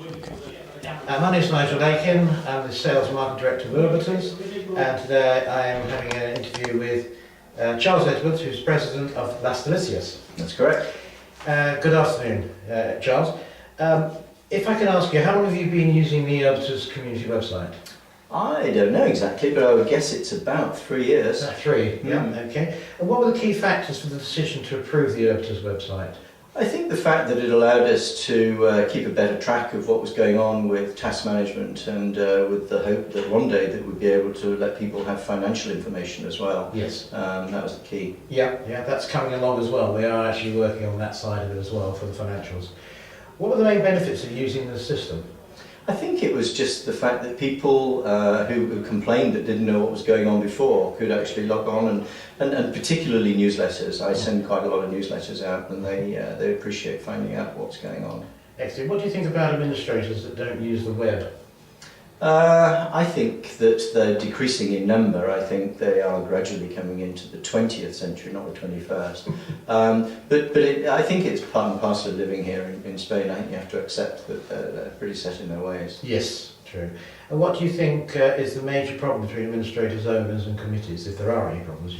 My name is Nigel Aiken. I'm the Sales and Marketing Director of Urbytus, and today I am having an interview with Charles Edwoods, who's President of Delicias. That's correct. Good afternoon, Charles. If I can ask you, how long have you been using the Urbytus community website? I don't know exactly, but I would guess it's about 3 years. 3, yeah, okay. And what were the key factors for the decision to approve the Urbytus website? I think the fact that it allowed us to keep a better track of what was going on with task management and with the hope that one day that we'd be able to let people have financial information as well. Yes. That was the key. Yeah, that's coming along as well. We are actually working on that side of it as well for the financials. What were the main benefits of using the system? I think it was just the fact that people who complained that didn't know what was going on before could actually log on, and particularly newsletters. I send quite a lot of newsletters out, and they appreciate finding out what's going on. Excellent. What do you think about administrators that don't use the web? I think that they're decreasing in number. I think they are gradually coming into the 20th century, not the 21st. I think it's part and parcel of living here in Spain. I think you have to accept that they're pretty set in their ways. Yes, true. And what do you think is the major problem between administrators, owners and committees, if there are any problems?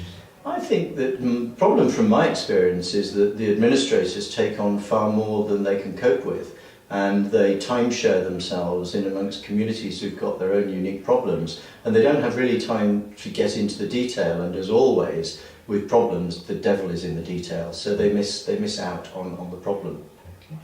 I think that the problem from my experience is that the administrators take on far more than they can cope with, and they timeshare themselves in amongst communities who've got their own unique problems, and they don't have really time to get into the detail, and as always with problems the devil is in the detail, so they miss out on the problem. Okay.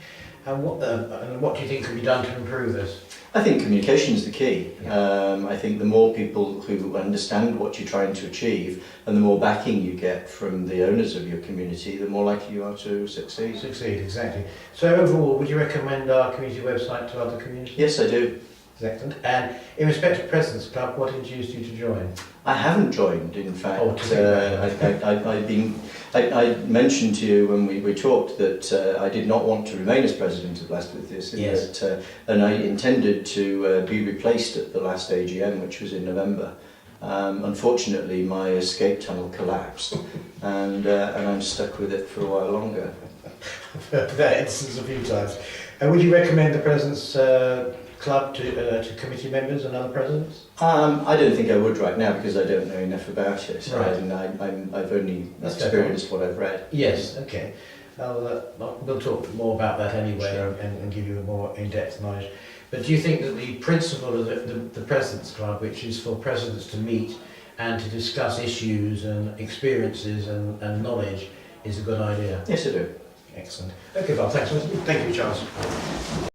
And what do you think can be done to improve this? I think communication is the key. I think the more people who understand what you're trying to achieve and the more backing you get from the owners of your community, the more likely you are to succeed. Succeed, exactly. So overall, would you recommend our community website to other communities? Yes, I do. Excellent. And in respect of President's Club, what induced you to join? I haven't joined, in fact. Oh, I mentioned to you when we talked that I did not want to remain as president of Delicias, yes. And I intended to be replaced at the last AGM, which was in November. Unfortunately, my escape tunnel collapsed, and I'm stuck with it for a while longer. I've heard that instance a few times. And would you recommend the President's Club to committee members and other presidents? I don't think I would right now because I don't know enough about it. Right. And I've only experienced what I've read. Yes, okay. We'll talk more about that anyway, sure. and give you a more in-depth knowledge. But do you think that the principle of the President's Club, which is for presidents to meet and to discuss issues and experiences and knowledge, is a good idea? Yes, I do. Excellent. Okay, well, thanks. Thank you, Charles.